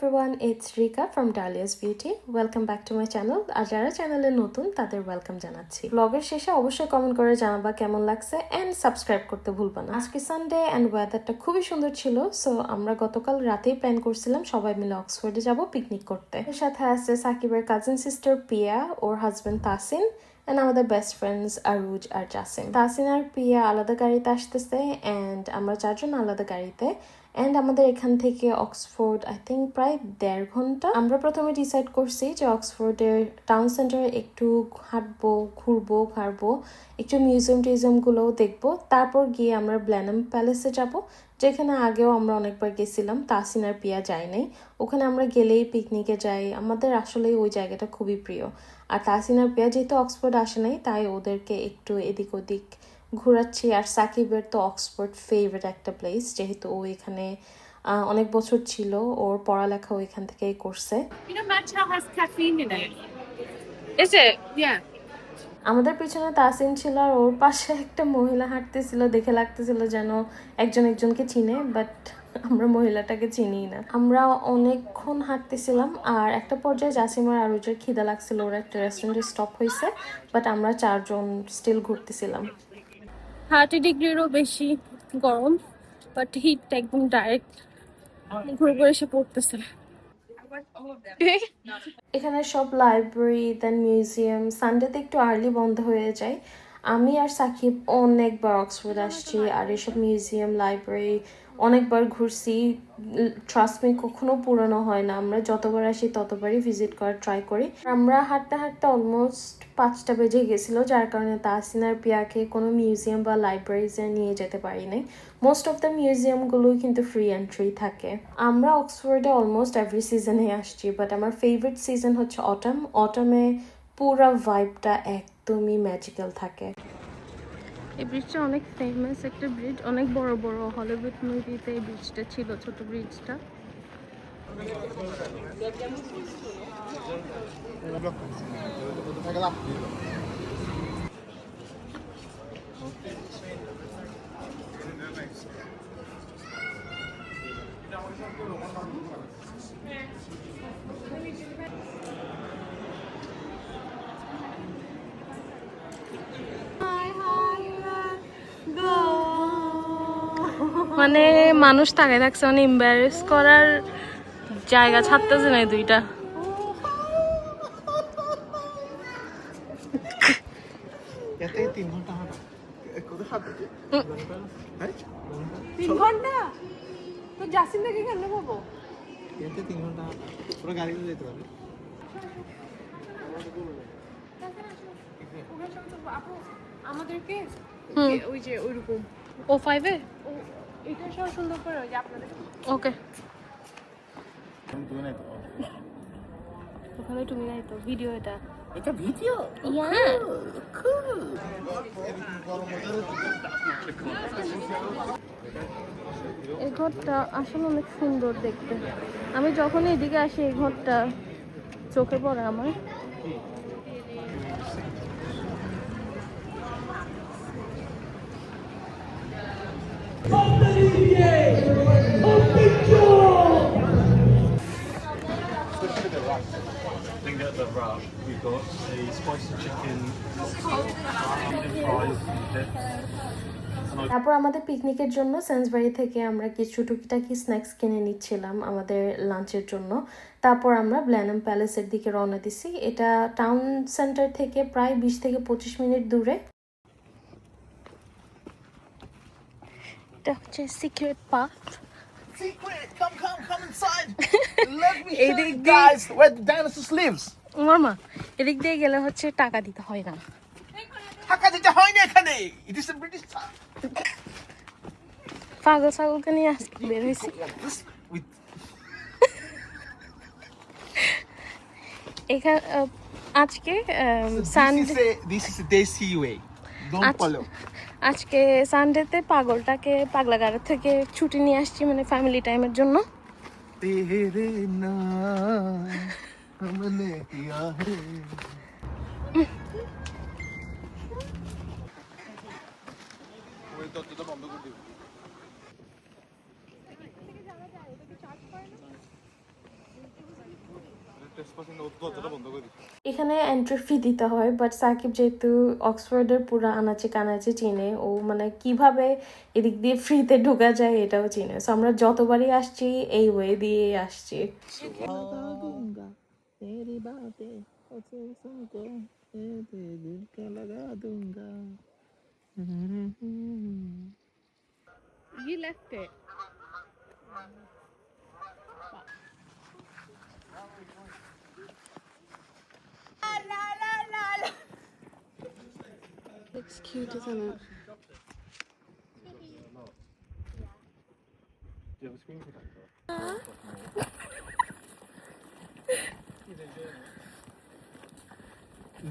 everyone, it's Rika from Dahlia's Beauty. Welcome back to my channel. আর যারা চ্যানেলে নতুন তাদের ওয়েলকাম জানাচ্ছি। ব্লগের শেষে অবশ্যই কমেন্ট করে জানাবা কেমন লাগছে এন্ড সাবস্ক্রাইব করতে ভুলবা না। আজকে সানডে এন্ড ওয়েদারটা খুবই সুন্দর ছিল, সো আমরা গতকাল রাতেই প্ল্যান করছিলাম সবাই মিলে অক্সফোর্ডে যাব পিকনিক করতে। এর সাথে আছে সাকিবের cousin sister Piya, or husband Tasin and আমাদের বেস্ট ফ্রেন্ডস আরুজ আর জাসিম। তাসিন আর পিয়া আলাদা গাড়িতে আসতেছে এন্ড আমরা চারজন আলাদা গাড়িতে। এন্ড আমাদের এখান থেকে অক্সফোর্ড আই থিঙ্ক প্রায় 1.5 ঘন্টা। আমরা প্রথমে ডিসাইড করছি যে অক্সফোর্ডের টাউন সেন্টারে একটু হাঁটবো, ঘাড়বো, একটু মিউজিয়ামগুলোও দেখবো। তারপর গিয়ে আমরা ব্ল্যানাম প্যালেসে যাব, যেখানে আগেও আমরা অনেকবার গেছিলাম। তাসিন আর পিয়া যায় নাই, ওখানে আমরা গেলেই পিকনিকে যাই। আমাদের আসলে ওই জায়গাটা খুবই প্রিয়। আর তাসিন আর পিয়া যেহেতু অক্সফোর্ড আসে নাই, তাই ওদেরকে একটু এদিক ওদিক ঘোরাচ্ছি। আর সাকিবের তো অক্সফোর্ড ফেভারিট একটা প্লেস, যেহেতু ও এখানে অনেক বছর ছিল, ওর পড়ালেখা ওইখান থেকেই করছে। আমাদের পিছনে তাসিন ছিল আর ওর পাশে একটা মহিলা হাঁটতেছিল, দেখে লাগতেছিল যেন একজনকে চিনে, বাট আমরা মহিলাটাকে চিনি না। আমরা অনেকক্ষণ হাঁটতেছিলাম আর একটা পর্যায়ে জাসিম আর আরুজের খিদা লাগছিল, ওরা একটা রেস্টুরেন্টে স্টপ হয়েছে, বাট আমরা চারজন স্টিল ঘুরতেছিলাম। 30 ডিগ্রিরও বেশি গরম, বাট হিটটা একদম ডাইরেক্ট ঘুরে এসে পড়তেছে। এখানে সব লাইব্রেরি দেন মিউজিয়াম সানডেতে একটু আর্লি বন্ধ হয়ে যায়। আমি আর সাকিব অনেকবার অক্সফোর্ড আসছি আর এসব মিউজিয়াম লাইব্রেরি অনেকবার ঘুরছি। ট্রাস্ট মি, কখনো পুরনো হয় না। আমরা যতবার আসি ততবারই ভিজিট করার ট্রাই করি। আমরা হাঁটতে হাঁটতে অলমোস্ট 5টা বেজে গেছিলো, যার কারণে তাসিন আর পিয়াকে কোনো মিউজিয়াম বা লাইব্রেরিজে নিয়ে যেতে পারি নাই। মোস্ট অফ দ্য মিউজিয়ামগুলোই কিন্তু ফ্রি এন্ট্রি থাকে। আমরা অক্সফোর্ডে অলমোস্ট এভরি সিজনে আসছি, বাট আমার ফেভারিট সিজন হচ্ছে অটামে পুরা ভাইবটা একদমই ম্যাজিক্যাল থাকে। এই ব্রিজটা অনেক ফেমাস একটা ব্রিজ, অনেক বড় বড় হলিউড মুভিতে এই ব্রিজটা ছিল, ছোট ব্রিজটা। মানে মানুষ তাকায় থাকছে, মানে এম্বারেস করার জায়গা ছাড়তেছে না দুইটা। তো জাসিম থেকে কেন পাবো? 3 ঘন্টা পুরো গাড়ি করে যেতে পারবে। আমাদেরকে ওই যে ওইরকম O5 এ এটা সব সুন্দর করে ওই যে আপনাদের। ওকে, ওখানে তুমি নাই তো ভিডিও, এটা ভিডিও। এই ঘরটা আসলে অনেক সুন্দর দেখতে। আমি যখন এদিকে আসি এই ঘরটা চোখে পড়ে আমার। The wrap, we've got a spicy chicken, fries, তারপর আমাদের পিকনিকের জন্য সেন্সবাড়ি থেকে আমরা কিছু টুকিটাকি স্ন্যাক্স কিনে নিচ্ছিলাম আমাদের লাঞ্চের জন্য। তারপর আমরা ব্ল্যানাম প্যালেসের দিকে রওনা দিছি। এটা টাউন সেন্টার থেকে প্রায় 20 থেকে 25 মিনিট দূরে। এটা হচ্ছে secret path. Secret! Come inside! Let me show you guys where the dinosaurs lives! মামা, এদিক দিয়ে গেলে হচ্ছে টাকা দিতে হয় না। টাকা দিতে হয় না এখানে! It is a British town! ছাগলকে নিয়ে আজকে বের হয়েছি। এখানে আজকে Sunday, This is a Desi way. Don't follow. আজকে সানডেতে পাগলাগাড়া থেকে ছুটি নিয়ে আসছি, মানে ফ্যামিলি টাইমের জন্য। এখানে এন্ট্রি ফি দিতে হয়, বাট সাকিব যেহেতু অক্সফোর্ডের পুরো আনাচে কানাচে চিনে, ও মানে কিভাবে এদিক দিয়ে ফ্রিতে ঢোকা যায় এটাও চিনে। সো আমরা যতবারই আসছি এই ওয়ে দিয়েই আসছি। You left it. Looks cute, isn't it? Do you have a screen protector?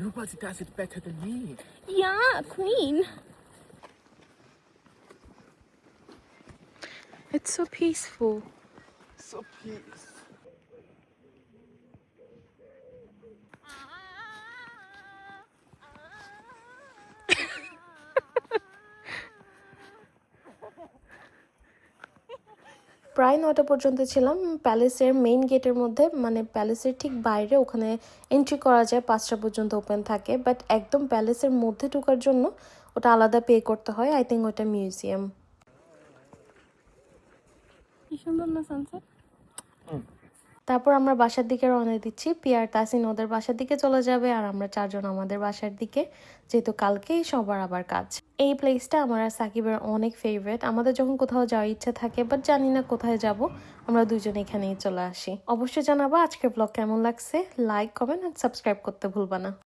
Nobody does it better than me. Yeah, queen. It's so peaceful. So peace. প্রায় 9টা পর্যন্ত ছিলাম প্যালেসের মেইন গেটের মধ্যে, মানে প্যালেসের ঠিক বাইরে, ওখানে এন্ট্রি করা যায় 5টা পর্যন্ত ওপেন থাকে, বাট একদম প্যালেসের মধ্যে ঢোকার জন্য ওটা আলাদা পে করতে হয়। আই থিঙ্ক ওটা মিউজিয়াম। কি সুন্দর না সানসেট। তারপর আমরা বাসার দিকে রওনা দিচ্ছি। পিয়ার তাসিন ওদের বাসার দিকে চলে যাবে, আর আমরা 4 জন আমাদের বাসার দিকে, যেহেতু কালকেই সবার আবার কাজ। এই প্লেসটা আমার আর সাকিবের অনেক ফেভারিট। আমাদের যখন কোথাও যাওয়ার ইচ্ছা থাকে বাট জানি না কোথায় যাব, আমরা দুজন এখানেই চলে আসি। অবশ্যই জানাবো আজকের ব্লগ কেমন লাগছে। লাইক, কমেন্ট আর সাবস্ক্রাইব করতে ভুলবা না।